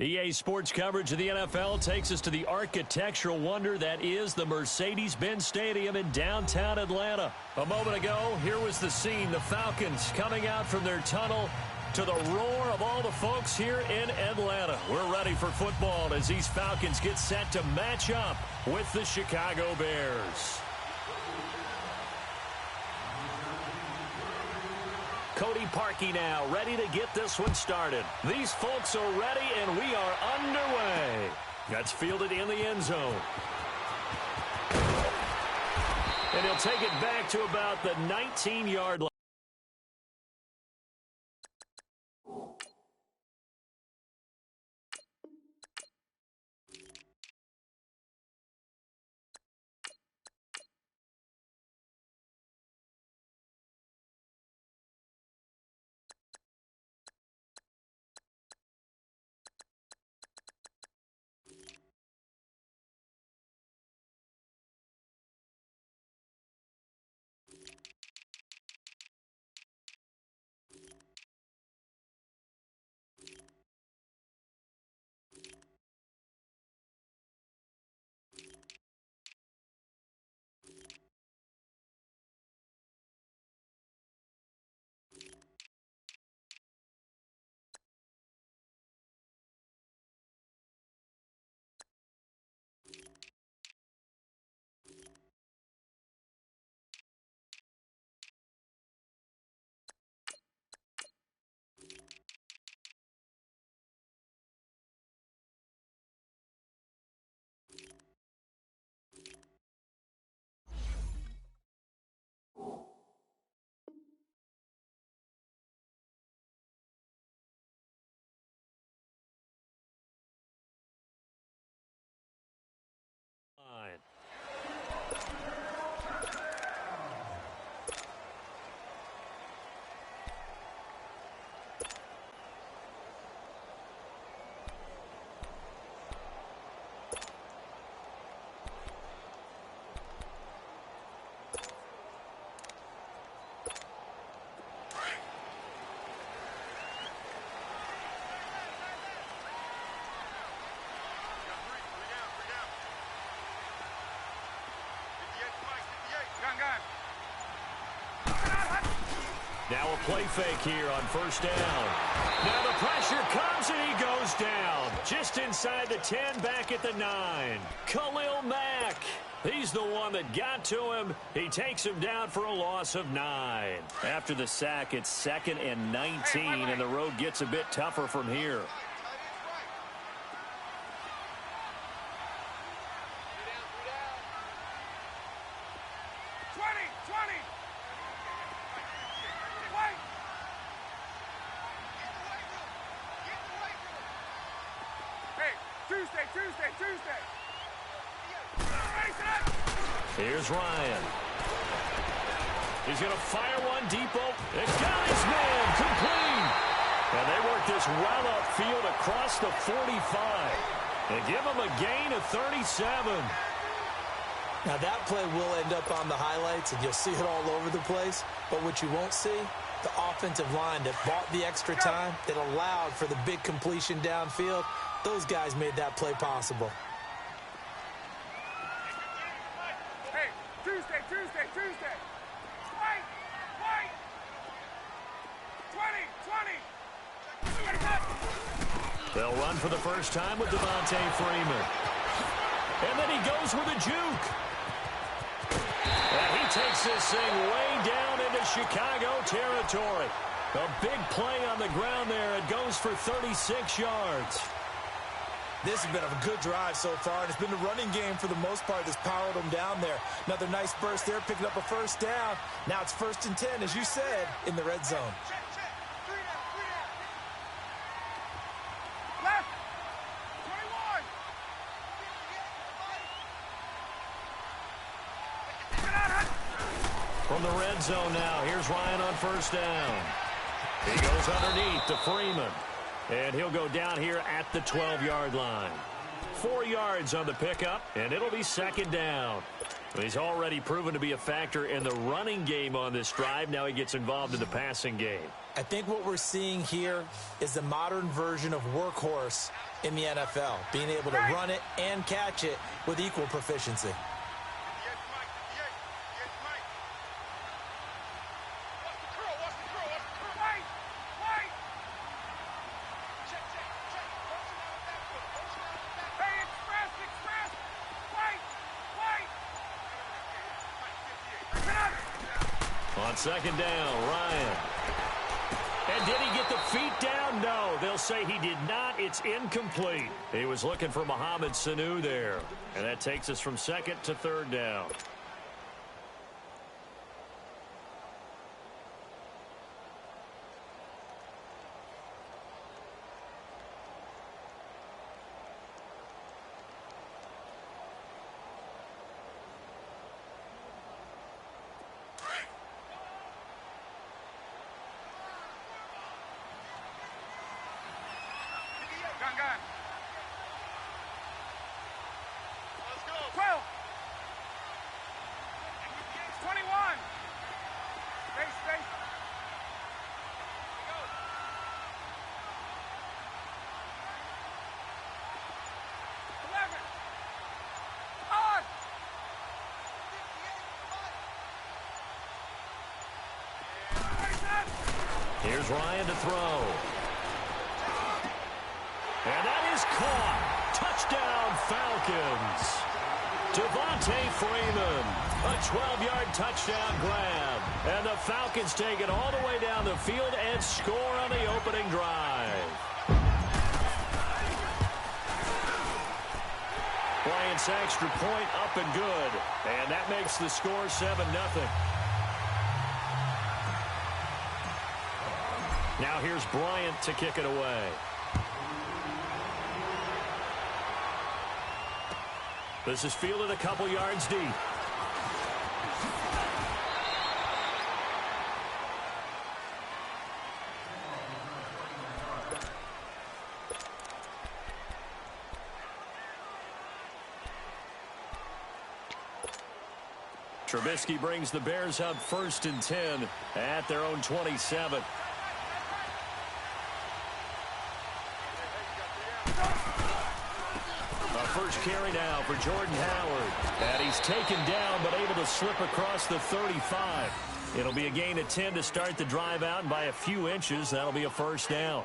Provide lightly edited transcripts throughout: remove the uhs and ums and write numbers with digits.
EA Sports coverage of the NFL takes us to the architectural wonder that is the Mercedes-Benz Stadium in downtown Atlanta. A moment ago, here was the scene. The Falcons coming out from their tunnel to the roar of all the folks here in Atlanta. We're ready for football as these Falcons get set to match up with the Chicago Bears. Cody Parkey now, ready to get this one started. These folks are ready, and we are underway. That's fielded in the end zone. And he'll take it back to about the 19-yard line. Now a play fake here on first down. Now the pressure comes and he goes down. Just inside the 10, back at the 9. Khalil Mack. He's the one that got to him. He takes him down for a loss of 9. After the sack, it's 2nd and 19, and the road gets a bit tougher from here. Tuesday. Here's Ryan. He's going to fire one deep open. It's got his man complete. And they work this well upfield across the 45. They give him a gain of 37. Now that play will end up on the highlights, and you'll see it all over the place. But what you won't see, the offensive line that bought the extra time, that allowed for the big completion downfield. Those guys made that play possible. Hey, Tuesday. Wait. 20. They'll run for the first time with Devontae Freeman. And then he goes with a juke. And he takes this thing way down into Chicago territory. A big play on the ground there. It goes for 36 yards. This has been a good drive so far, and it's been the running game for the most part that's powered them down there. Another nice burst there, picking up a first down. Now it's 1st and 10, as you said, in the red zone. Left. 21. From the red zone now, here's Ryan on first down. He goes underneath to Freeman. And he'll go down here at the 12-yard line. 4 yards on the pickup, and it'll be 2nd down. He's already proven to be a factor in the running game on this drive. Now he gets involved in the passing game. I think what we're seeing here is the modern version of workhorse in the NFL, being able to run it and catch it with equal proficiency. On second down, Ryan. And did he get the feet down? No, they'll say he did not. It's incomplete. He was looking for Mohamed Sanu there. And that takes us from second to third down. Gun. Let's go. 12. 21. Space. 11. On. Here's Ryan to throw. And that is caught. Touchdown, Falcons. Devontae Freeman, a 12-yard touchdown grab. And the Falcons take it all the way down the field and score on the opening drive. Bryant's extra point up and good. And that makes the score 7-0. Now here's Bryant to kick it away. This is fielded a couple yards deep. Trubisky brings the Bears up 1st and 10 at their own 27. First carry now for Jordan Howard. And he's taken down but able to slip across the 35. It'll be a gain of 10 to start the drive out, and by a few inches, that'll be a first down.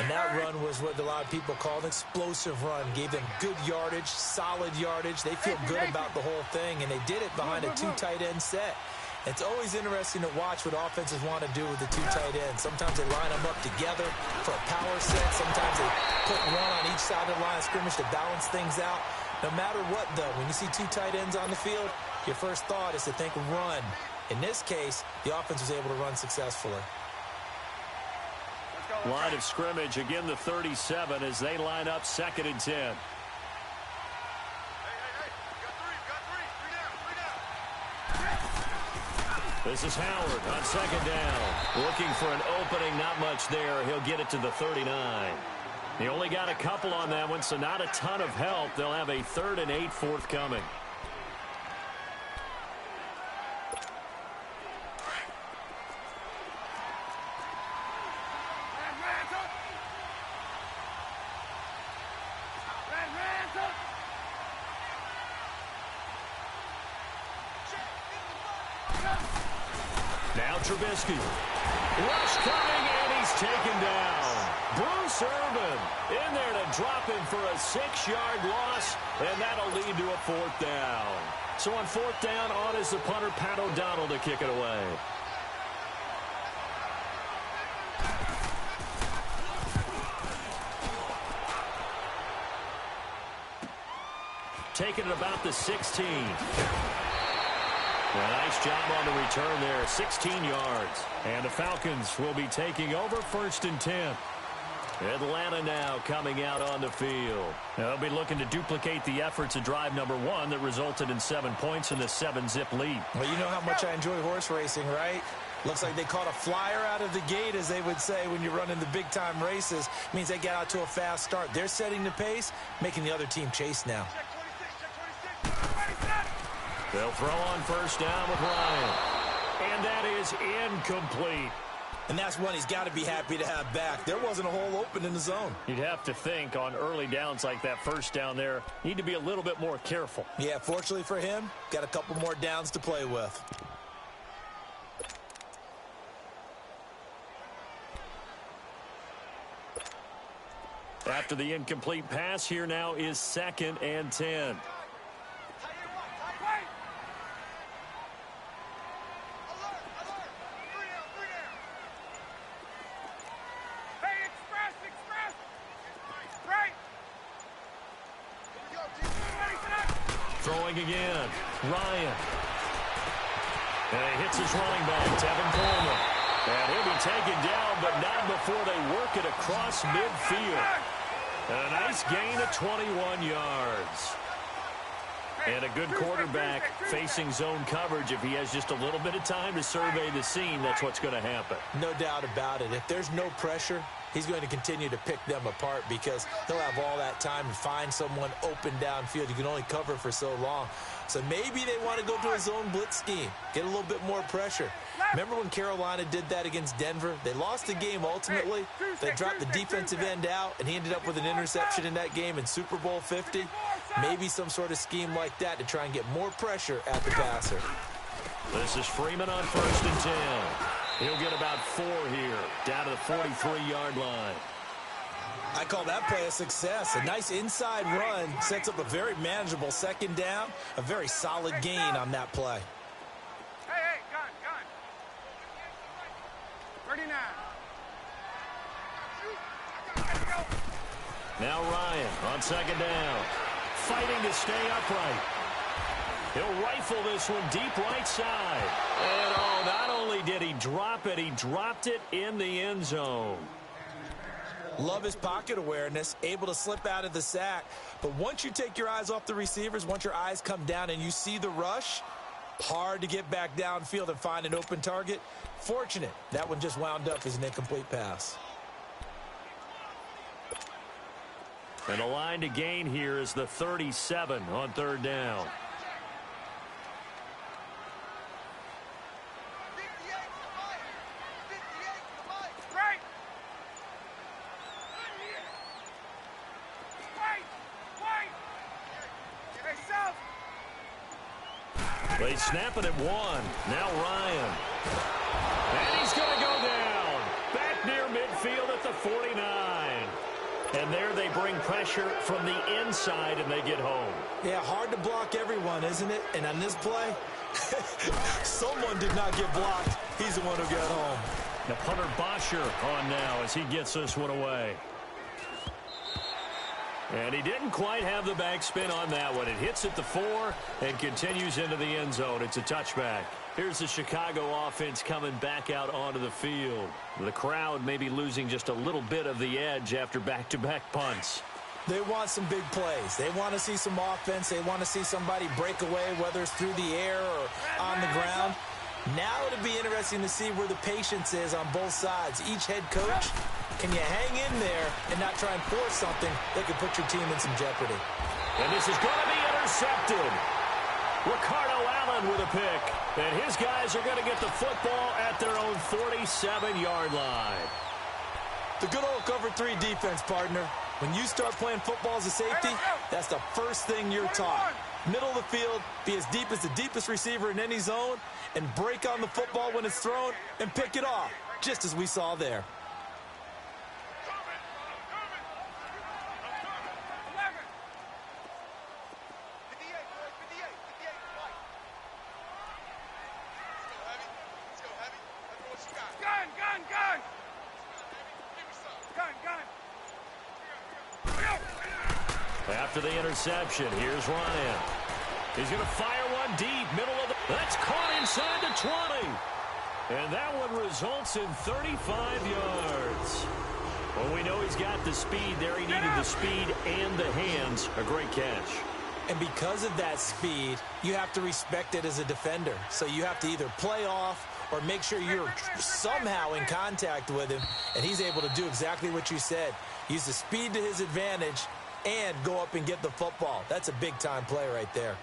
And that run was what a lot of people call an explosive run. Gave them good yardage, solid yardage. They feel good about the whole thing, and they did it behind a 2 tight end set. It's always interesting to watch what offenses want to do with the 2 tight ends. Sometimes they line them up together for a power set. Sometimes they put one on each side of the line of scrimmage to balance things out. No matter what, though, when you see 2 tight ends on the field, your first thought is to think run. In this case, the offense was able to run successfully. Line of scrimmage, again the 37 as they line up 2nd and 10. This is Howard on 2nd down. Looking for an opening, not much there. He'll get it to the 39. He only got a couple on that one, so not a ton of help. They'll have a 3rd and 8 forthcoming. Now Trubisky. Rush coming, and he's taken down. Bruce Irvin in there to drop him for a 6-yard loss, and that'll lead to a 4th down. So on 4th down, on is the punter, Pat O'Donnell, to kick it away. Taking it about the 16. Well, nice job on the return there, 16 yards. And the Falcons will be taking over 1st and 10. Atlanta now coming out on the field. They'll be looking to duplicate the efforts of drive number 1 that resulted in 7 points in the 7-zip lead. Well, you know how much I enjoy horse racing, right? Looks like they caught a flyer out of the gate, as they would say when you're running the big-time races. Means they get out to a fast start. They're setting the pace, making the other team chase now. Check 26. They'll throw on first down with Ryan. And that is incomplete. And that's one he's got to be happy to have back. There wasn't a hole open in the zone. You'd have to think on early downs like that first down there, need to be a little bit more careful. Yeah, fortunately for him, got a couple more downs to play with. After the incomplete pass, here now is 2nd and 10. Throwing again, Ryan. And he hits his running back, Tevin Coleman. And he'll be taken down, but not before they work it across midfield. And a nice gain of 21 yards. And a good quarterback facing zone coverage. If he has just a little bit of time to survey the scene, that's what's going to happen. No doubt about it. If there's no pressure, he's going to continue to pick them apart because he'll have all that time to find someone open downfield. You can only cover for so long. So maybe they want to go to a zone blitz scheme, get a little bit more pressure. Remember when Carolina did that against Denver? They lost the game ultimately. They dropped the defensive end out, and he ended up with an interception in that game in Super Bowl 50. Maybe some sort of scheme like that to try and get more pressure at the passer. This is Freeman on 1st and 10. He'll get about 4 here, down to the 43-yard line. I call that play a success. A nice inside run sets up a very manageable 2nd down, a very solid gain on that play. Hey, gun. 39. Now Ryan on 2nd down, fighting to stay upright. He'll rifle this one deep right side. And not only did he drop it, he dropped it in the end zone. Love his pocket awareness, able to slip out of the sack. But once you take your eyes off the receivers, once your eyes come down and you see the rush, hard to get back downfield and find an open target. Fortunate, that one just wound up as an incomplete pass. And the line to gain here is the 37 on 3rd down. They snap it at 1. Now Ryan. And he's going to go down. Back near midfield at the 49. And there they bring pressure from the inside, and they get home. Yeah, hard to block everyone, isn't it? And on this play, someone did not get blocked. He's the one who got home. Now punter Bosher on now as he gets this one away. And he didn't quite have the backspin on that one. It hits at the 4 and continues into the end zone. It's a touchback. Here's the Chicago offense coming back out onto the field. The crowd may be losing just a little bit of the edge after back-to-back punts. They want some big plays. They want to see some offense. They want to see somebody break away, whether it's through the air or on the ground. Now it'll be interesting to see where the patience is on both sides. Each head coach, can you hang in there and not try and force something that could put your team in some jeopardy? And this is going to be intercepted. Ricardo Allen with a pick. And his guys are going to get the football at their own 47-yard line. The good old cover 3 defense, partner. When you start playing football as a safety, that's the first thing you're taught. Middle of the field, be as deep as the deepest receiver in any zone, and break on the football when it's thrown and pick it off, just as we saw there. After the interception, here's Ryan. He's going to fire one deep, middle of the... That's caught inside the 20. And that one results in 35 yards. Well, we know he's got the speed there. He needed the speed and the hands. A great catch. And because of that speed, you have to respect it as a defender. So you have to either play off or make sure you're somehow in contact with him. And he's able to do exactly what you said. Use the speed to his advantage and go up and get the football. That's a big-time play right there.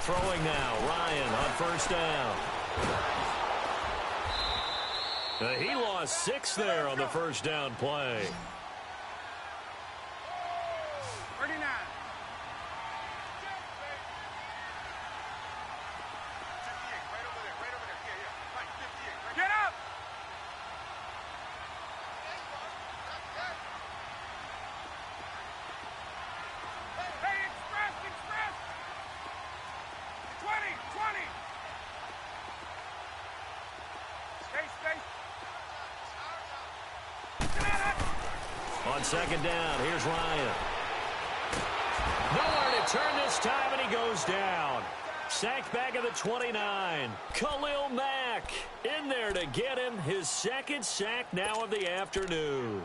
Throwing now, Ryan on first down. He lost 6 there on the first down play. 39. Get up! Hey, express! 20! Stay. On second down, here's Ryan. Nowhere to turn this time, and he goes down. Sacked back at the 29. Khalil Mack in there to get him. His second sack now of the afternoon.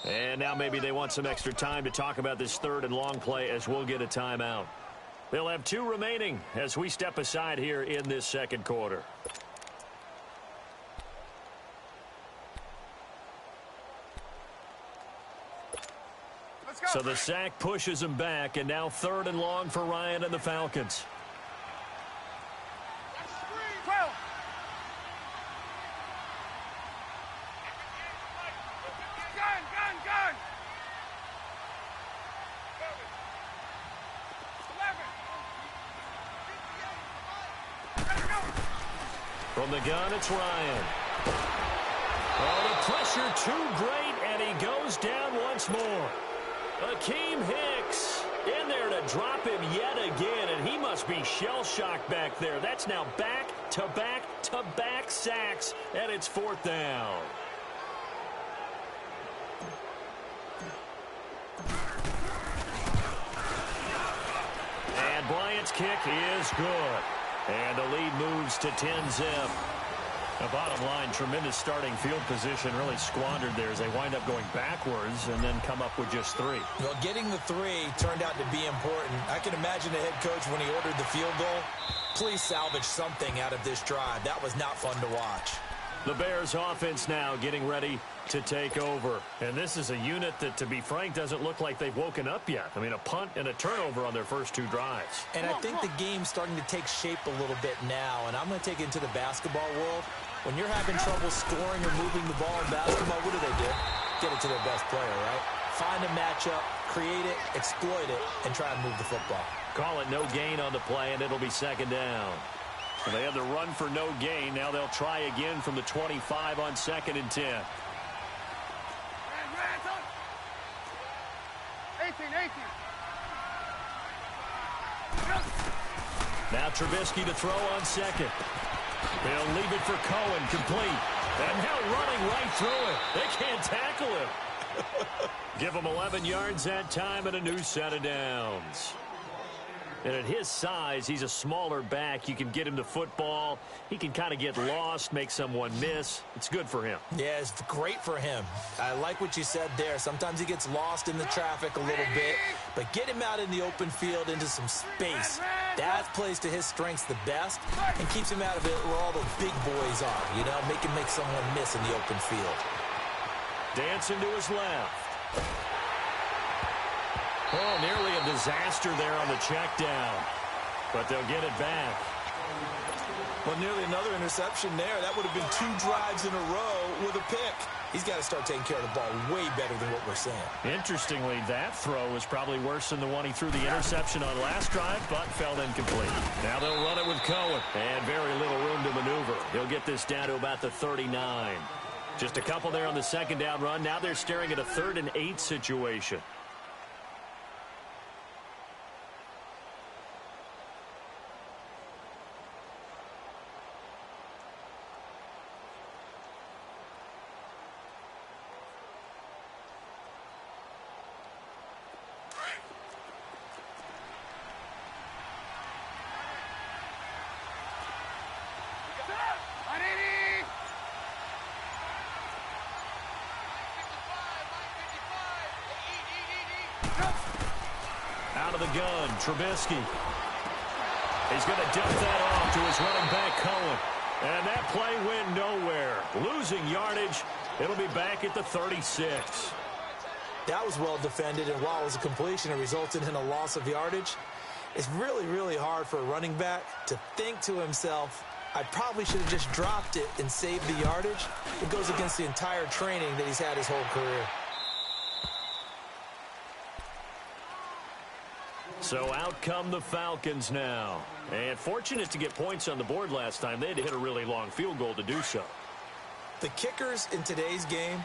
And now maybe they want some extra time to talk about this third and long play as we'll get a timeout. They'll have 2 remaining as we step aside here in this second quarter. Let's go. So the sack pushes him back, and now third and long for Ryan and the Falcons. 12. Gun! 11. Ready to go. From the gun, it's Ryan. Oh, the pressure too great, and he goes down once more. Akeem Hicks in there to drop him yet again, and he must be shell-shocked back there. That's now back-to-back-to-back sacks, and it's fourth down. And Bryant's kick is good. And the lead moves to 10-zip. The bottom line, tremendous starting field position, really squandered there as they wind up going backwards and then come up with just 3. Well, getting the 3 turned out to be important. I can imagine the head coach when he ordered the field goal. Please salvage something out of this drive. That was not fun to watch. The Bears offense now getting ready to take over. And this is a unit that, to be frank, doesn't look like they've woken up yet. I mean, a punt and a turnover on their first 2 drives. And I think the game's starting to take shape a little bit now. And I'm going to take it into the basketball world. When you're having trouble scoring or moving the ball in basketball, what do? Get it to their best player, right? Find a matchup, create it, exploit it, and try and move the football. Call it no gain on the play, and it'll be second down. So they had the run for no gain. Now they'll try again from the 25 on second and 10. 18. Now Trubisky to throw on second. He'll leave it for Cohen, complete. And now running right through it. They can't tackle him. Give him 11 yards that time and a new set of downs. And at his size, he's a smaller back. You can get him the football. He can kind of get lost, make someone miss. It's good for him. Yeah, it's great for him. I like what you said there. Sometimes he gets lost in the traffic a little bit, but get him out in the open field into some space. That plays to his strengths the best and keeps him out of it where all the big boys are. You know, make someone miss in the open field. Dancing to his left. Oh, nearly a disaster there on the check down. But they'll get it back. Well, nearly another interception there. That would have been 2 drives in a row with a pick. He's got to start taking care of the ball way better than what we're saying. Interestingly, that throw was probably worse than the one he threw the interception on last drive, but fell incomplete. Now they'll run it with Cohen, and very little room to maneuver. He'll get this down to about the 39. Just a couple there on the second down run. Now they're staring at a 3rd and 8 situation. out of the gun. Trubisky. He's going to dump that off to his running back, Cohen. And that play went nowhere. Losing yardage. It'll be back at the 36. That was well defended, and while it was a completion, it resulted in a loss of yardage. It's really, really hard for a running back to think to himself, I probably should have just dropped it and saved the yardage. It goes against the entire training that he's had his whole career. So out come the Falcons now. And fortunate to get points on the board last time. They had to hit a really long field goal to do so. The kickers in today's game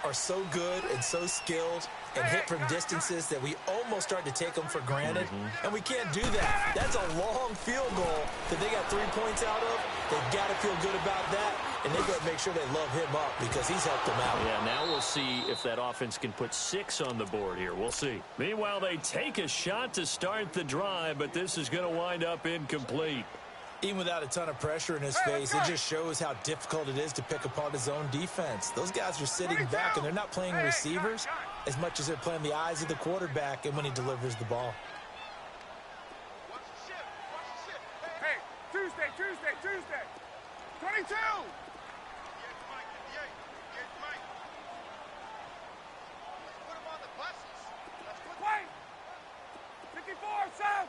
are so good and so skilled and hit from distances that we almost start to take them for granted. And we can't do that. That's a long field goal that they got 3 points out of. They've got to feel good about that, and they've got to make sure they love him up because he's helped them out. Yeah, now we'll see if that offense can put 6 on the board here. We'll see. Meanwhile, they take a shot to start the drive, but this is going to wind up incomplete. Even without a ton of pressure in his face, it just shows how difficult it is to pick apart his own defense. Those guys are sitting back, and they're not playing receivers as much as they're playing the eyes of the quarterback and when he delivers the ball. Hey, Tuesday. 22. Wait. 54, South.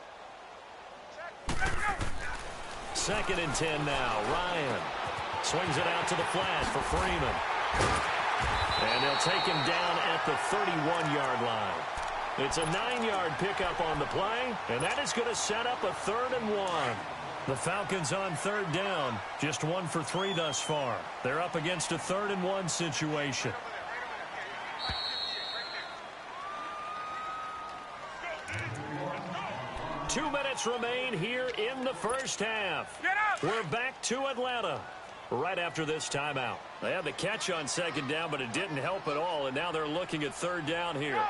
Second and 10 now. Ryan swings it out to the flat for Freeman. And they'll take him down at the 31-yard line. It's a 9-yard pickup on the play, and that is going to set up a 3rd and 1. The Falcons on third down, just 1 for 3 thus far. They're up against a 3rd and 1 situation. Two minutes remain here in the first half. We're back to Atlanta right after this timeout. They had the catch on second down, but it didn't help at all, and now they're looking at third down here.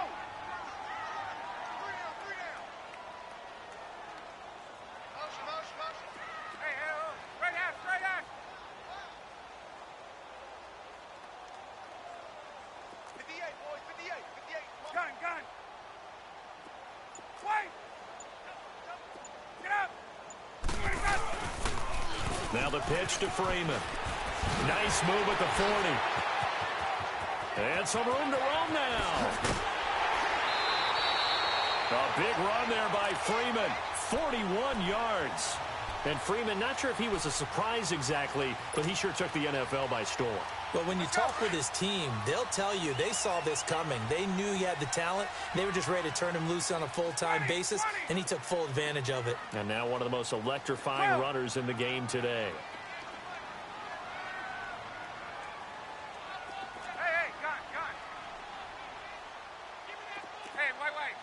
Now the pitch to Freeman. Nice move at the 40. And some room to run now. A big run there by Freeman. 41 yards. And Freeman, not sure if he was a surprise exactly, but he sure took the NFL by storm. Well, when you talk with his team, they'll tell you they saw this coming. They knew he had the talent. They were just ready to turn him loose on a full-time basis, and he took full advantage of it. And now one of the most electrifying runners in the game today. Hey, gun. Hey, wait.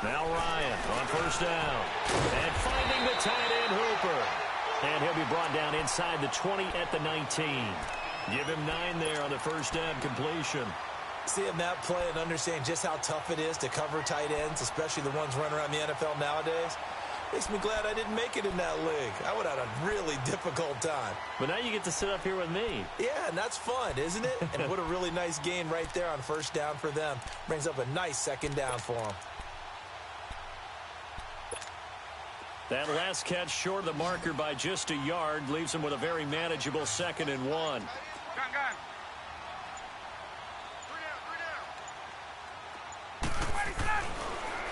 Now Ryan on first down. And finding the tight end Hooper. And he'll be brought down inside the 20 at the 19. Give him 9 there on the first down completion. Seeing that play and understand just how tough it is to cover tight ends, especially the ones running around the NFL nowadays, makes me glad I didn't make it in that league. I would have had a really difficult time. But now you get to sit up here with me. Yeah, and that's fun, isn't it? And what a really nice gain right there on first down for them. Brings up a nice second down for them. That last catch short of the marker by just a yard leaves him with a very manageable 2nd and 1. Gun.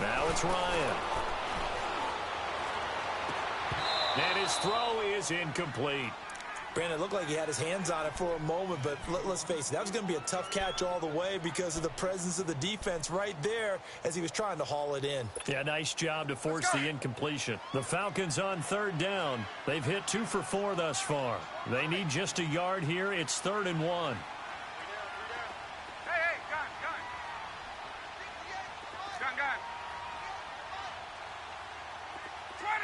Now it's Ryan. And his throw is incomplete. Brandon, it looked like he had his hands on it for a moment, but let's face it, that was going to be a tough catch all the way because of the presence of the defense right there as he was trying to haul it in. Yeah, nice job to force the incompletion. The Falcons on third down. They've hit 2 for 4 thus far. They need just a yard here. It's 3rd and 1. Hey, gun. 20,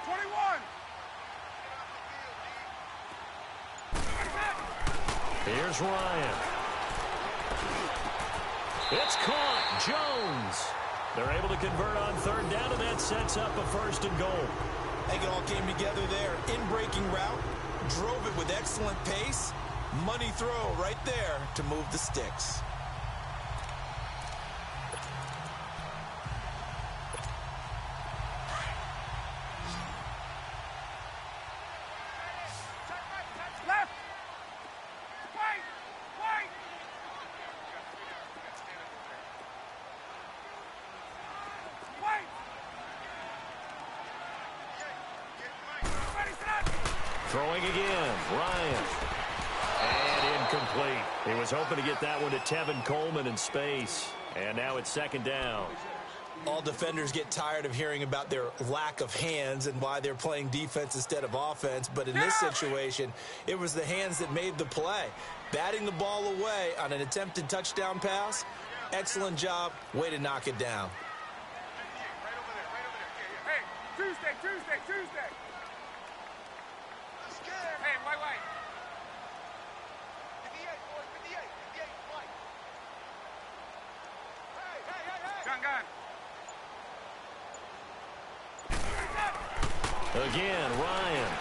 21. Here's Ryan. It's caught. Jones. They're able to convert on third down, and that sets up a 1st and goal. I think it all came together there. In-breaking route, drove it with excellent pace, Money throw right there to move the sticks. Left. Wait. Wait. Wait. Ready, set. Throwing again, Ryan. And incomplete. He was hoping to get that one to Tevin Coleman in space. And now it's second down. All defenders get tired of hearing about their lack of hands and why they're playing defense instead of offense. But in this situation, it was the hands that made the play. Batting the ball away on an attempted touchdown pass. Excellent job. Way to knock it down. Right over there. Hey, Tuesday. Hey, white. 58, boys, 58, white. Hey. Gun. Again, Ryan.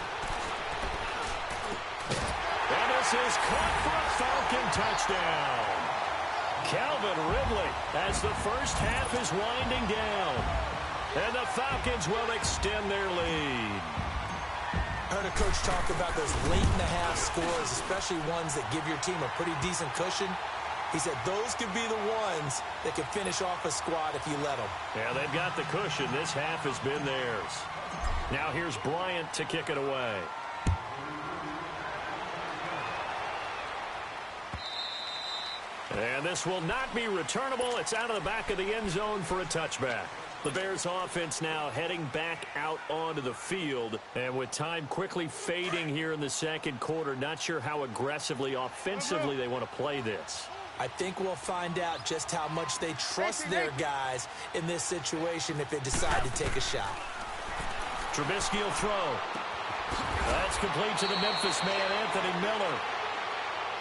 And this is caught for a Falcon touchdown. Calvin Ridley as the first half is winding down. And the Falcons will extend their lead. I heard a coach talk about those late-in-the-half scores, especially ones that give your team a pretty decent cushion. He said those could be the ones that can finish off a squad if you let them. Yeah, they've got the cushion. This half has been theirs. Now here's Bryant to kick it away. And this will not be returnable. It's out of the back of the end zone for a touchback. The Bears offense now heading back out onto the field. And with time quickly fading here in the second quarter, not sure how aggressively, offensively they want to play this. I think we'll find out just how much they trust their guys in this situation if they decide to take a shot. Trubisky will throw. That's complete to the Memphis man, Anthony Miller.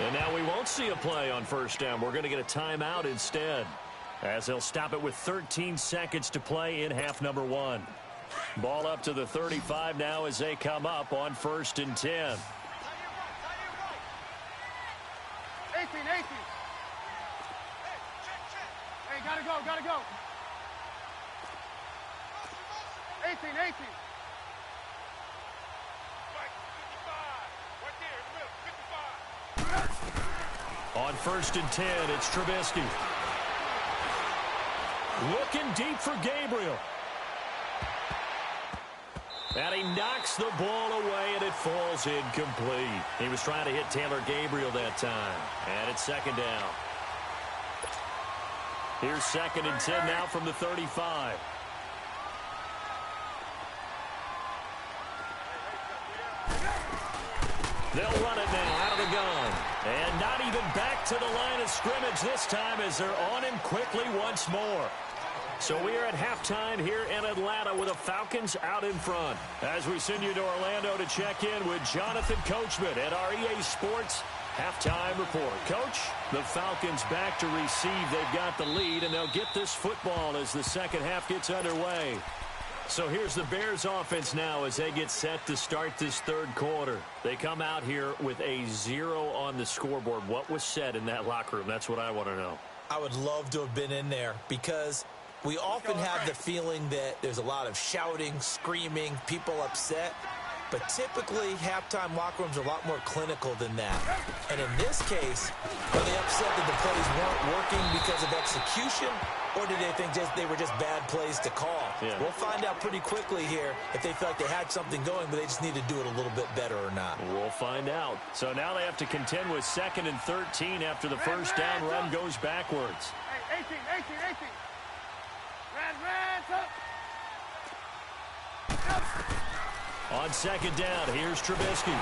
And now we won't see a play on first down. We're going to get a timeout instead, as they'll stop it with 13 seconds to play in half number one. Ball up to the 35 now as they come up on 1st and 10. 18. Hey, gotta go. 18. On 1st and 10, it's Trubisky. Looking deep for Gabriel. And he knocks the ball away, and it falls incomplete. He was trying to hit Taylor Gabriel that time. And it's second down. Here's 2nd and 10 now from the 35. They'll run it now out of the gun. And not even back to the line of scrimmage this time as they're on him quickly once more. So we are at halftime here in Atlanta with the Falcons out in front. As we send you to Orlando to check in with Jonathan Coachman at our EA Sports Halftime Report. Coach, the Falcons back to receive. They've got the lead, and they'll get this football as the second half gets underway. So here's the Bears offense now as they get set to start this third quarter. They come out here with a 0 on the scoreboard. What was said in that locker room? That's what I want to know. I would love to have been in there because we often have the feeling that there's a lot of shouting, screaming, people upset. But typically, halftime locker rooms are a lot more clinical than that. And in this case, are they upset that the plays weren't working because of execution, or did they think they were just bad plays to call? Yeah. We'll find out pretty quickly here if they felt they had something going, but they just need to do it a little bit better or not. We'll find out. So now they have to contend with 2nd and 13 after the first down run goes backwards. Hey, 18. Red, up. On 2nd down, here's Trubisky.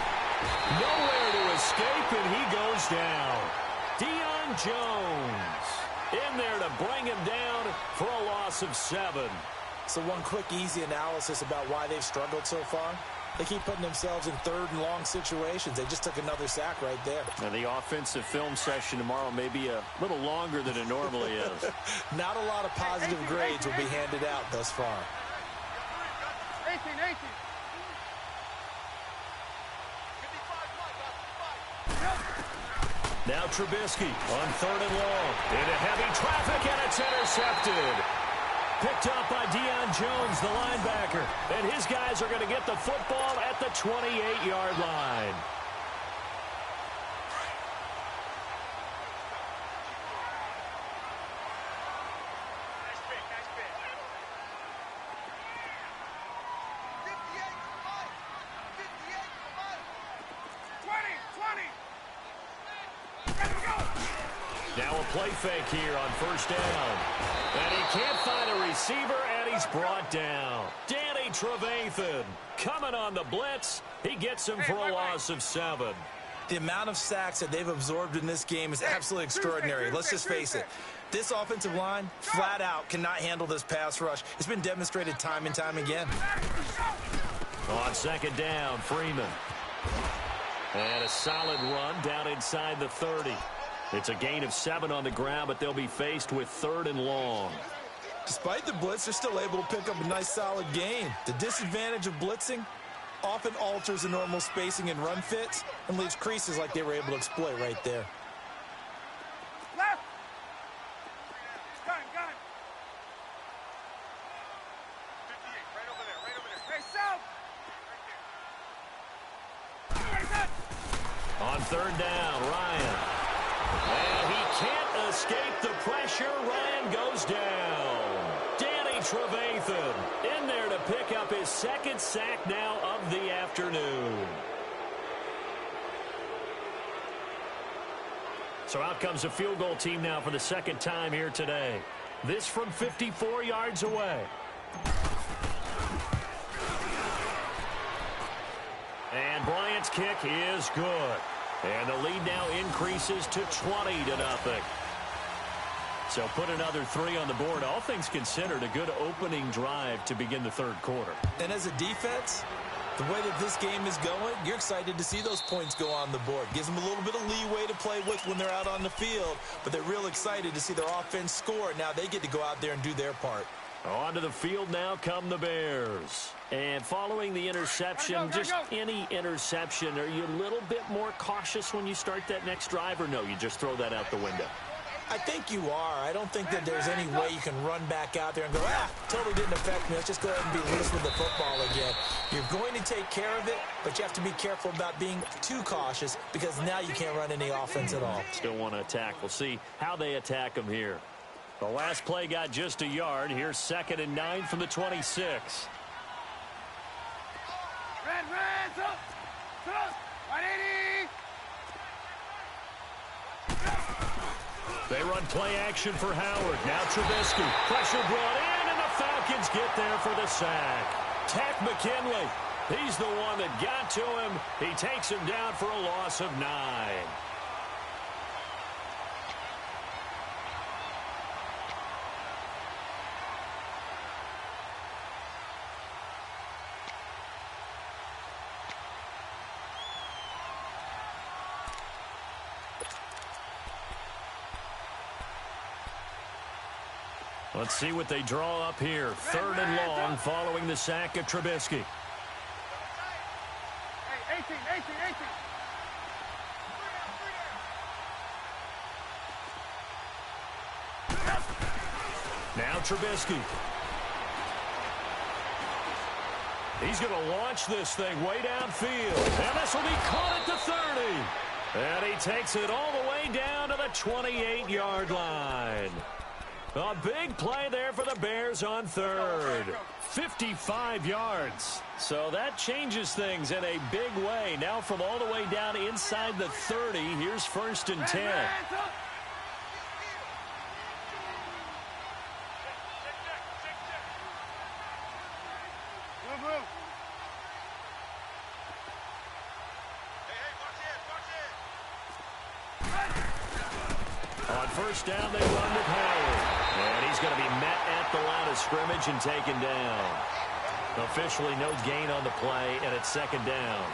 Nowhere to escape, and he goes down. Deion Jones in there to bring him down for a loss of 7. So one quick, easy analysis about why they've struggled so far. They keep putting themselves in 3rd and long situations. They just took another sack right there. And the offensive film session tomorrow may be a little longer than it normally is. Not a lot of positive grades will be handed out thus far. 18. Now Trubisky on 3rd and long. Into heavy traffic, and it's intercepted. Picked up by Deion Jones, the linebacker. And his guys are going to get the football at the 28-yard line. Now a play fake here on 1st down. And he can't find a receiver, and he's brought down. Danny Trevathan coming on the blitz. He gets him for a loss of 7. The amount of sacks that they've absorbed in this game is absolutely extraordinary. Let's just face it. This offensive line, flat out, cannot handle this pass rush. It's been demonstrated time and time again. On 2nd down, Freeman. And a solid run down inside the 30. It's a gain of 7 on the ground, but they'll be faced with 3rd and long. Despite the blitz, they're still able to pick up a nice, solid gain. The disadvantage of blitzing often alters the normal spacing and run fits and leaves creases like they were able to exploit right there. Left. Got him, got him. 58, right over there, right over there. Hey, south. On 3rd down, Ryan. And he can't escape the pressure. Ryan goes down. Danny Trevathan in there to pick up his 2nd sack now of the afternoon. So out comes a field goal team now for the 2nd time here today. This from 54 yards away. And Bryant's kick is good. And the lead now increases to 20-0. So put another 3 on the board. All things considered, a good opening drive to begin the 3rd quarter. And as a defense, the way that this game is going, you're excited to see those points go on the board. Gives them a little bit of leeway to play with when they're out on the field, but they're real excited to see their offense score. Now they get to go out there and do their part. Onto the field now come the Bears. And following the interception, just any interception, are you a little bit more cautious when you start that next drive, or no, you just throw that out the window? I think you are. I don't think that there's any way you can run back out there and go, totally didn't affect me. Let's just go ahead and be loose with the football again. You're going to take care of it, but you have to be careful about being too cautious because now you can't run any offense at all. Still want to attack. We'll see how they attack them here. The last play got just a yard. Here's 2nd and 9 from the 26. Red, up. 180. They run play action for Howard. Now Trubisky. Pressure brought in, and the Falcons get there for the sack. Takk McKinley. He's the one that got to him. He takes him down for a loss of 9. Let's see what they draw up here. 3rd and long following the sack of Trubisky. Hey, 18. Now Trubisky. He's going to launch this thing way downfield. And this will be caught at the 30. And he takes it all the way down to the 28-yard line. A big play there for the Bears on 3rd. 55 yards. So that changes things in a big way. Now from all the way down inside the 30, here's 1st and 10. On 1st down, they run with Howard. And he's going to be met at the line of scrimmage and taken down. Officially no gain on the play, and it's 2nd down.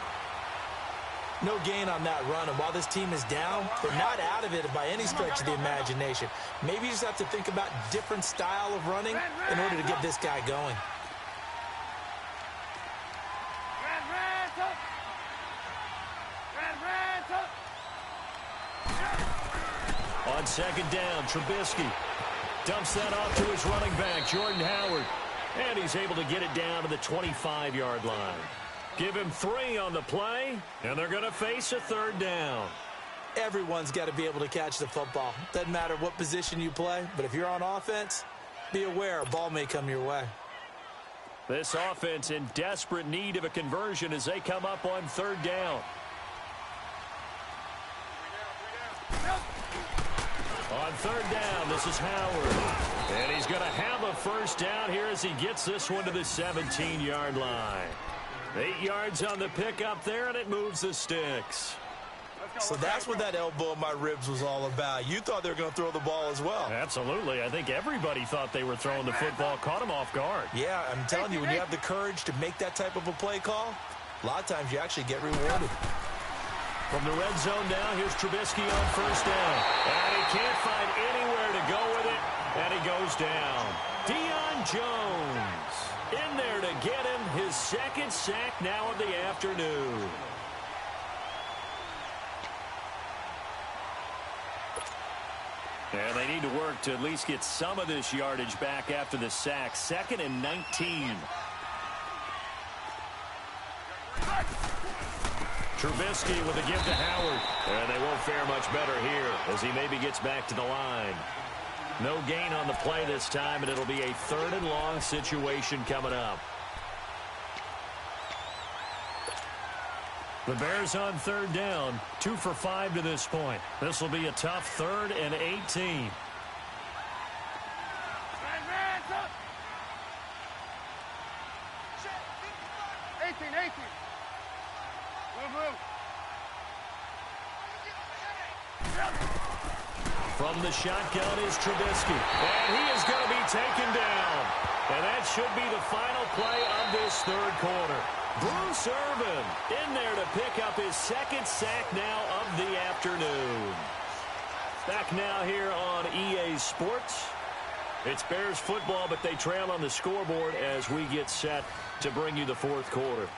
No gain on that run, and while this team is down, they're not out of it by any stretch of the imagination. Maybe you just have to think about different style of running in order to get this guy going. Red, up. On second down, Trubisky dumps that off to his running back, Jordan Howard. And he's able to get it down to the 25-yard line. Give him 3 on the play, and they're going to face a third down. Everyone's got to be able to catch the football. Doesn't matter what position you play, but if you're on offense, be aware a ball may come your way. This offense in desperate need of a conversion as they come up on third down. On third down, this is Howard. And he's going to have a first down here as he gets this one to the 17-yard line. 8 yards on the pickup there, and it moves the sticks. So that's what that elbow in my ribs was all about. You thought they were going to throw the ball as well. Absolutely. I think everybody thought they were throwing the football, caught him off guard. Yeah, I'm telling you, when you have the courage to make that type of a play call, a lot of times you actually get rewarded. From the red zone now, here's Trubisky on first down. And he can't find anywhere to go with it, and he goes down. Deion Jones in there to get him his second sack now of the afternoon. And they need to work to at least get some of this yardage back after the sack. 2nd and 19. Trubisky with a give to Howard. And they won't fare much better here as he maybe gets back to the line. No gain on the play this time, and it'll be a 3rd and long situation coming up. The Bears on third down, 2 for 5 to this point. This will be a tough 3rd and 18. 18, 18. Move. From the shotgun is Trubisky. And he is going to be taken down. And that should be the final play of this 3rd quarter. Bruce Irvin in there to pick up his 2nd sack now of the afternoon. Back now here on EA Sports. It's Bears football, but they trail on the scoreboard as we get set to bring you the 4th quarter.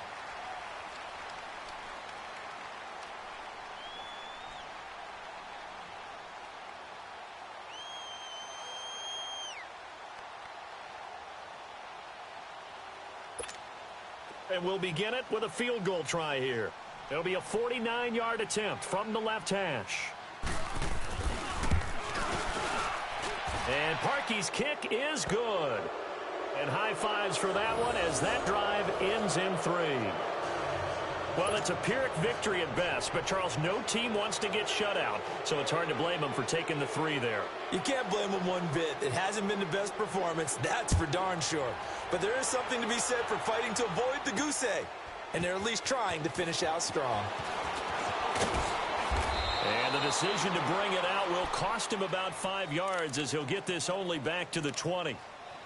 And we'll begin it with a field goal try here. It'll be a 49-yard attempt from the left hash. And Parkey's kick is good. And high fives for that one as that drive ends in 3. Well, it's a Pyrrhic victory at best, but Charles, no team wants to get shut out, so it's hard to blame them for taking the 3 there. You can't blame them one bit. It hasn't been the best performance, that's for darn sure. But there is something to be said for fighting to avoid the goose egg, and they're at least trying to finish out strong. And the decision to bring it out will cost him about 5 yards as he'll get this only back to the 20.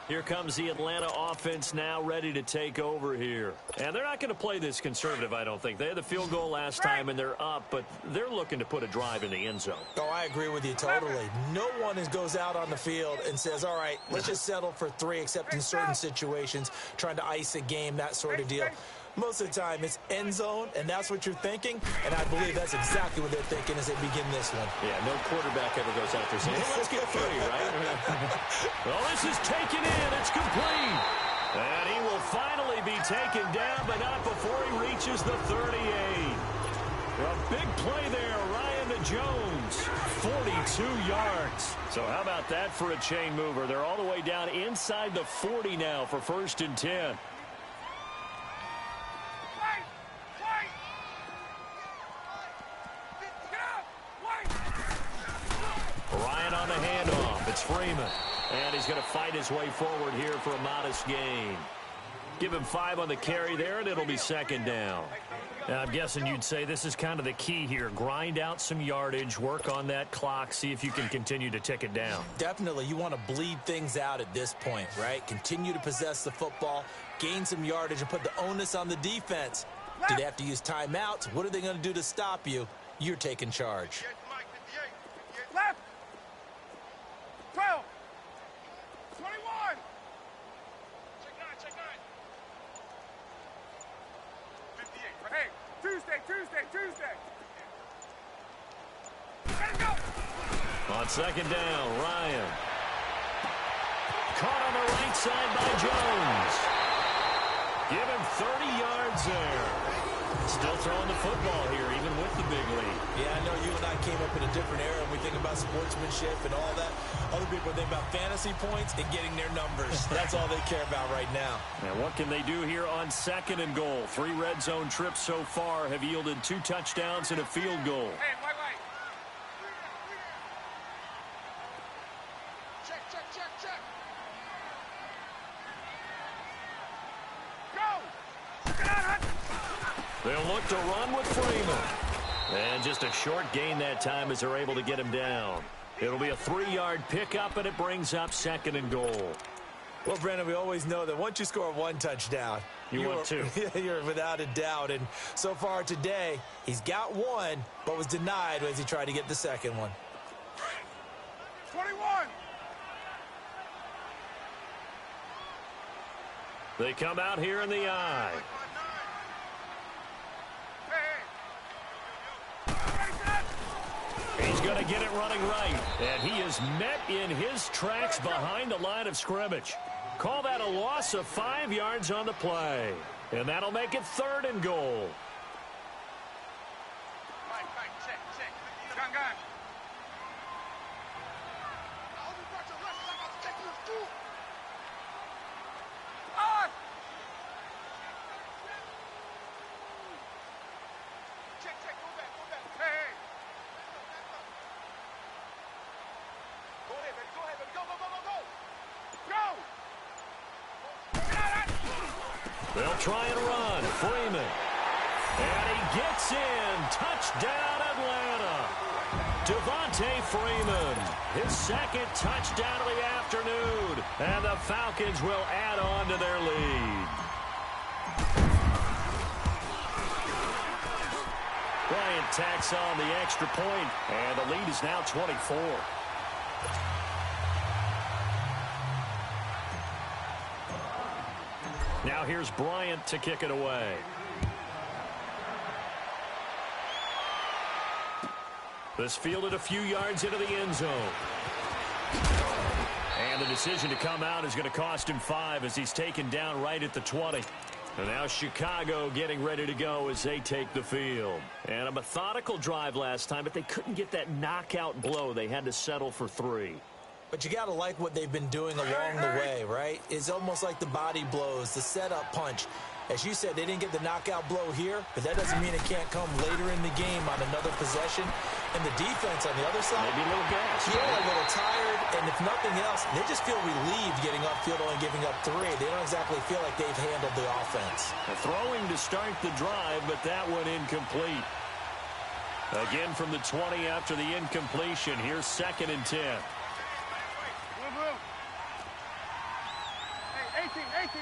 Here comes the Atlanta offense now ready to take over here. And they're not going to play this conservative, I don't think. They had the field goal last time, and they're up, but they're looking to put a drive in the end zone. Oh, I agree with you totally. No one goes out on the field and says, all right, let's just settle for 3, except in certain situations, trying to ice a game, that sort of deal. Most of the time, it's end zone, and that's what you're thinking, and I believe that's exactly what they're thinking as they begin this one. Yeah, no quarterback ever goes out there saying, hey, let's get 3, right? Well, this is taken in. It's complete. And he will finally be taken down, but not before he reaches the 38. A big play there, Ryan to Jones, 42 yards. So how about that for a chain mover? They're all the way down inside the 40 now for 1st and 10. Ryan on the handoff. It's Freeman. And he's going to fight his way forward here for a modest gain. Give him 5 on the carry there, and it'll be 2nd down. Now, I'm guessing you'd say this is kind of the key here. Grind out some yardage, work on that clock, see if you can continue to tick it down. Definitely. You want to bleed things out at this point, right? Continue to possess the football, gain some yardage, and put the onus on the defense. Do they have to use timeouts? What are they going to do to stop you? You're taking charge. Left. 12. 21. Check 9. 58. Hey, Tuesday. Let him go. On second down, Ryan. Caught on the right side by Jones. Give him 30 yards there. Still throwing the football here, even with the big lead. Yeah, I know you and I came up in a different era, and we think about sportsmanship and all that. Other people think about fantasy points and getting their numbers. That's all they care about right now. And what can they do here on second and goal? 3 red zone trips so far have yielded 2 touchdowns and a field goal. Hey, wait. Check. Go! Get out, Hutch! They'll look to run with Freeman. And just a short gain that time as they're able to get him down. It'll be a 3-yard pickup, and it brings up second and goal. Well, Brandon, we always know that once you score 1 touchdown, you want 2. You're without a doubt. And so far today, he's got 1, but was denied as he tried to get the second one. 21! They come out here in the eye. He's going to get it running right. And he is met in his tracks behind the line of scrimmage. Call that a loss of 5 yards on the play. And that'll make it 3rd and goal. Check. Gun. Check, go back. Hey. Go ahead, baby. Go! They'll try and run. Freeman. And he gets in. Touchdown, Atlanta. Devontae Freeman. His 2nd touchdown of the afternoon. And the Falcons will add on to their lead. Bryant tacks on the extra point, and the lead is now 24. Now here's Bryant to kick it away. This fielded a few yards into the end zone. And the decision to come out is going to cost him 5 as he's taken down right at the 20. And now Chicago getting ready to go as they take the field. And a methodical drive last time, but they couldn't get that knockout blow. They had to settle for 3. But you got to like what they've been doing along the way, right? It's almost like the body blows, the setup punch. As you said, they didn't get the knockout blow here, but that doesn't mean it can't come later in the game on another possession. And the defense on the other side, maybe a little gas. Yeah, a little tired. And if nothing else, they just feel relieved getting upfield, only giving up 3. They don't exactly feel like they've handled the offense. Throwing to start the drive, but that one incomplete. Again from the 20 after the incompletion. Here's 2nd and 10. Move. Hey, 18.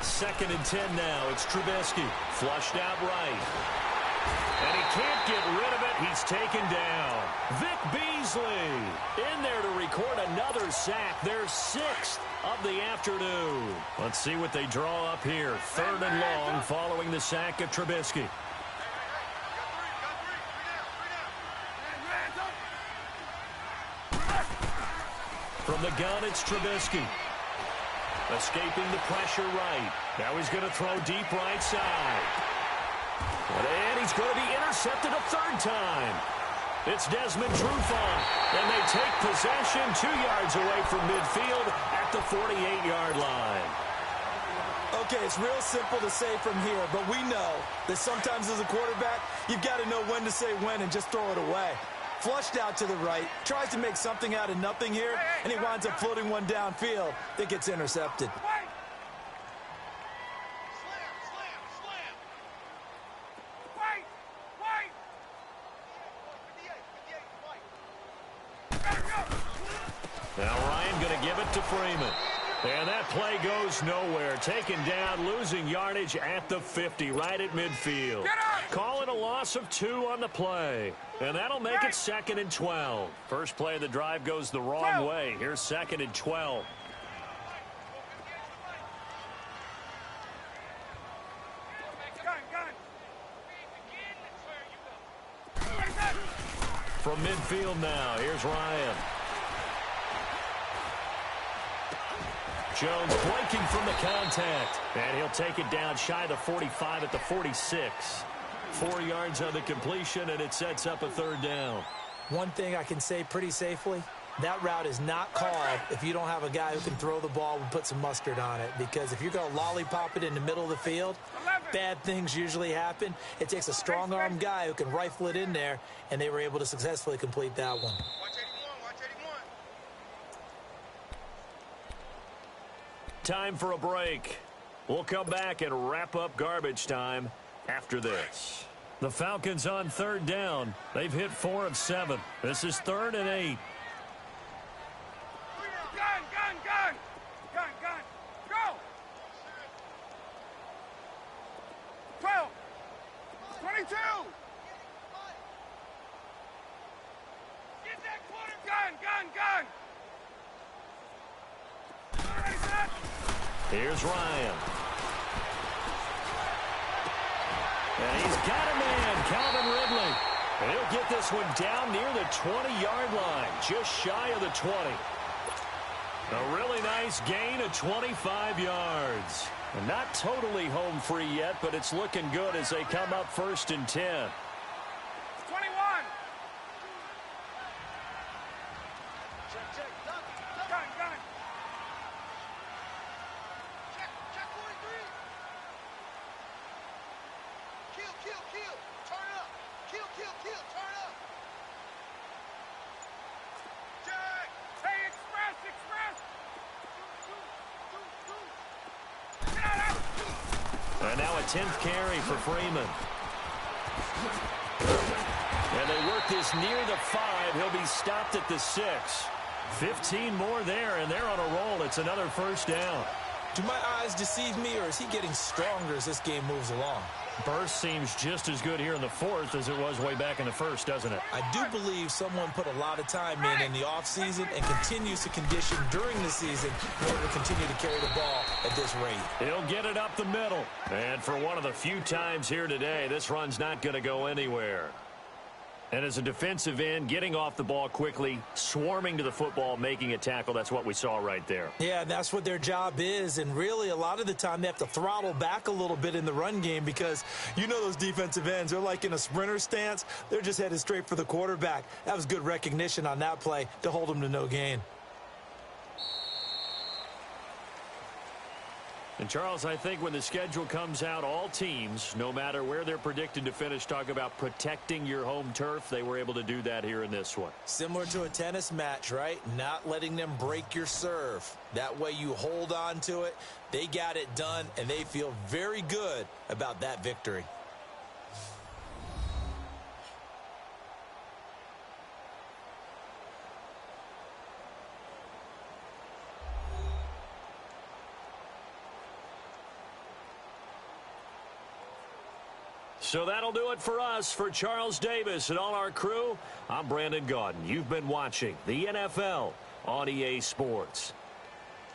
2nd and 10 now. It's Trubisky. Flushed out right. And he can't get rid of it. He's taken down. Vic Beasley in there to record another sack. Their 6th of the afternoon. Let's see what they draw up here. 3rd and long following the sack of Trubisky. From the gun, it's Trubisky. Escaping the pressure right. Now he's going to throw deep right side. And he's going to be intercepted a 3rd time. It's Desmond Trufant. And they take possession 2 yards away from midfield at the 48-yard line. Okay, it's real simple to say from here, but we know that sometimes as a quarterback, you've got to know when to say when and just throw it away. Flushed out to the right, tries to make something out of nothing here, and he winds up floating one downfield that gets intercepted. Now Ryan going to give it to Freeman. And that play goes nowhere. Taken down, losing yardage at the 50, right at midfield. Calling a loss of 2 on the play. And that'll make it 2nd and 12. First play of the drive goes the wrong way. Here's 2nd and 12. From midfield now, here's Ryan. Jones breaking from the contact. And he'll take it down shy of the 45 at the 46. 4 yards on the completion, and it sets up a third down. One thing I can say pretty safely, that route is not called if you don't have a guy who can throw the ball and put some mustard on it. Because if you're going to lollipop it in the middle of the field, bad things usually happen. It takes a strong-arm guy who can rifle it in there, and they were able to successfully complete that one. Watch 81, watch 81. Time for a break. We'll come back and wrap up garbage time after this. The Falcons on third down. They've hit 4 of 7. This is 3rd and 8. Gun, gun, gun. Gun, gun. Go. 12. 22. Get that quarter. Gun, gun, gun. All right, set. Here's Ryan. And he's got a man, Calvin Ridley. And he'll get this one down near the 20-yard line, just shy of the 20. A really nice gain of 25 yards. And not totally home free yet, but it's looking good as they come up 1st and 10. 21. Check, check. Gun, gun. Check 43. Kill. Turn up. Kill. Turn up. Check. Hey, express. Get out. And now a 10th carry for Freeman. And they work this near the 5. He'll be stopped at the 6. 15 more there, and they're on a roll. It's another first down. Do my eyes deceive me, or is he getting stronger as this game moves along? Burst seems just as good here in the 4th as it was way back in the 1st, doesn't it? I do believe someone put a lot of time in the offseason and continues to condition during the season in order to continue to carry the ball at this rate. He'll get it up the middle. And for one of the few times here today, this run's not going to go anywhere. And as a defensive end, getting off the ball quickly, swarming to the football, making a tackle, that's what we saw right there. Yeah, that's what their job is. And really, a lot of the time, they have to throttle back a little bit in the run game because you know those defensive ends, they're like in a sprinter stance. They're just headed straight for the quarterback. That was good recognition on that play to hold them to no gain. And, Charles, I think when the schedule comes out, all teams, no matter where they're predicted to finish, talk about protecting your home turf. They were able to do that here in this one. Similar to a tennis match, right? Not letting them break your serve. That way you hold on to it. They got it done, and they feel very good about that victory. So that'll do it for us. For Charles Davis and all our crew, I'm Brandon Gaudin. You've been watching the NFL on EA Sports.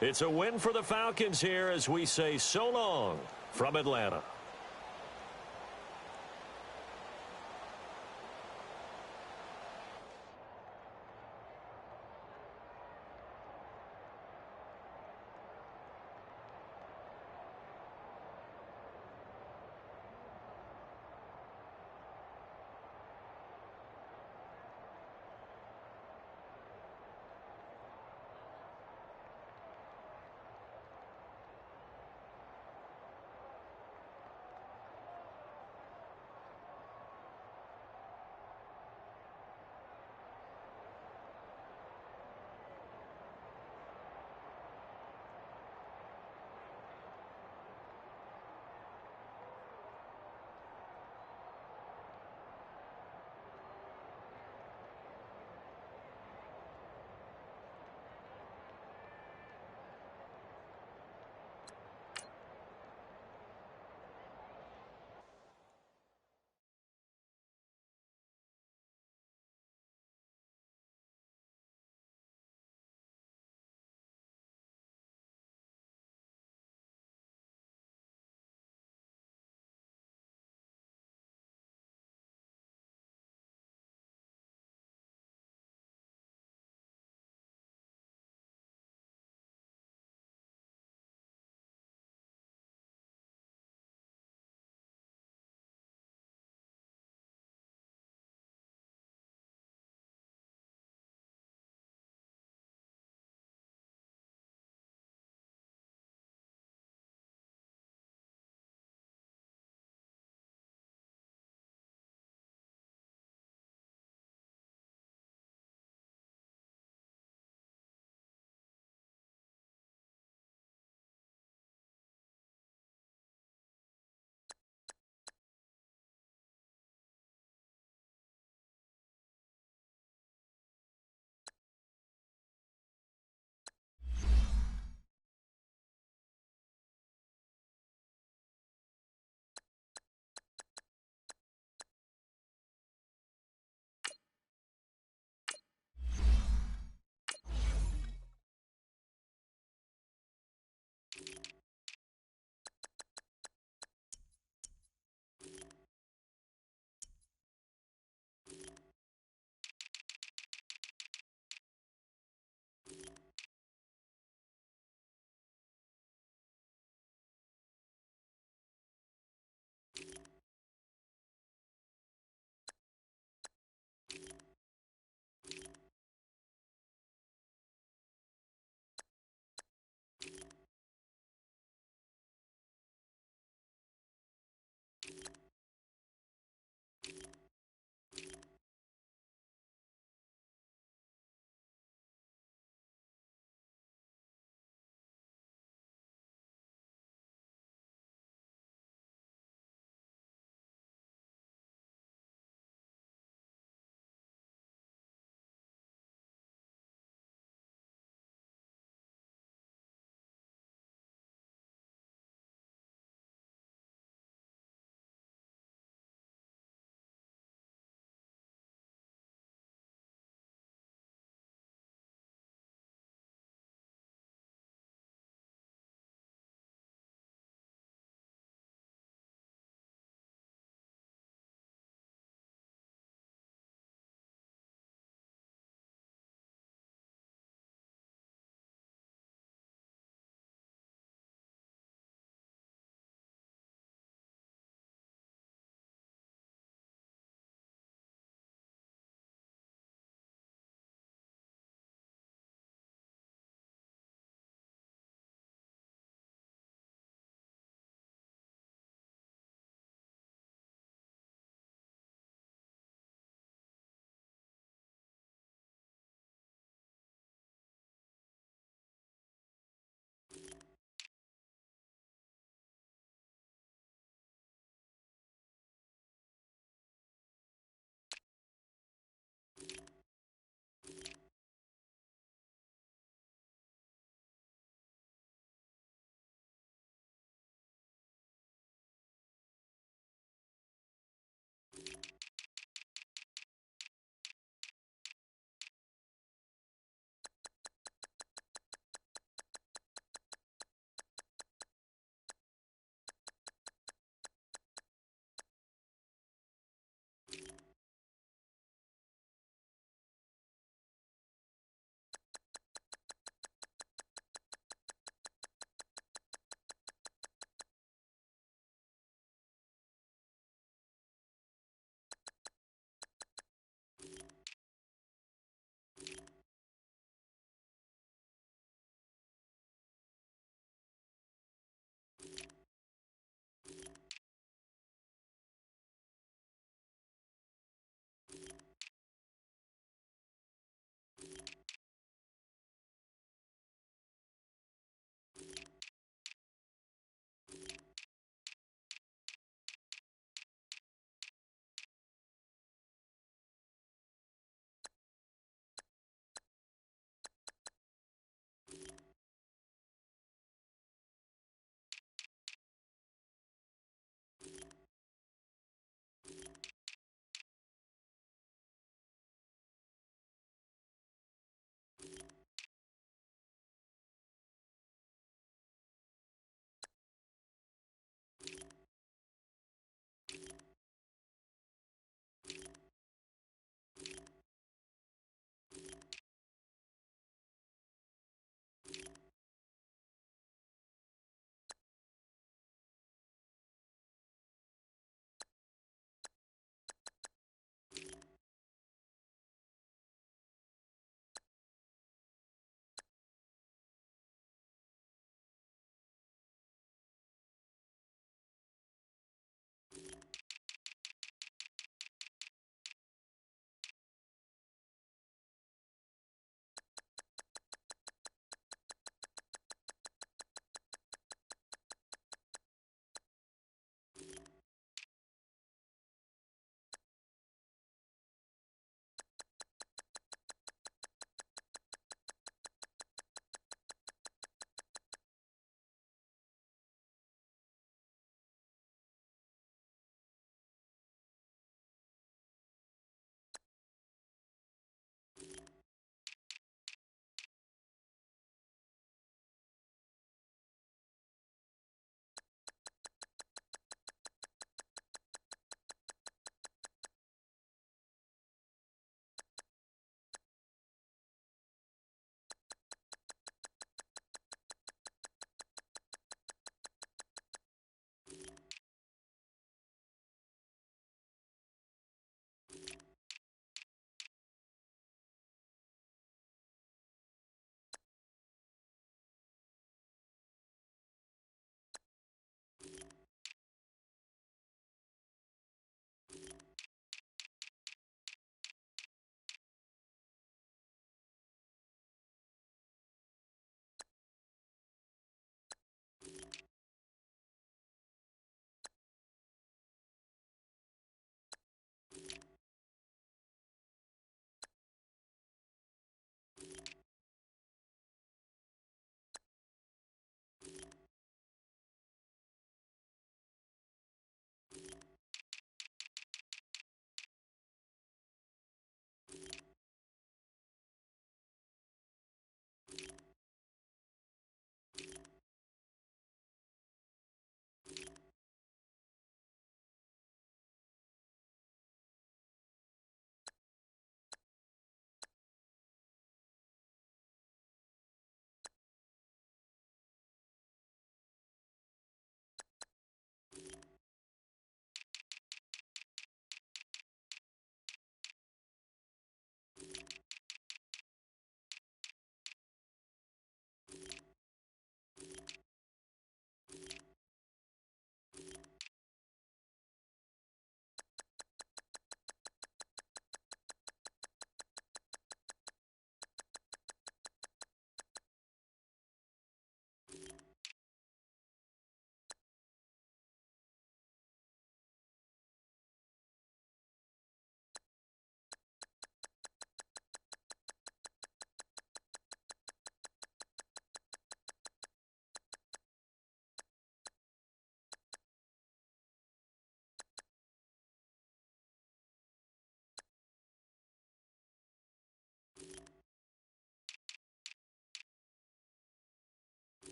It's a win for the Falcons here as we say so long from Atlanta.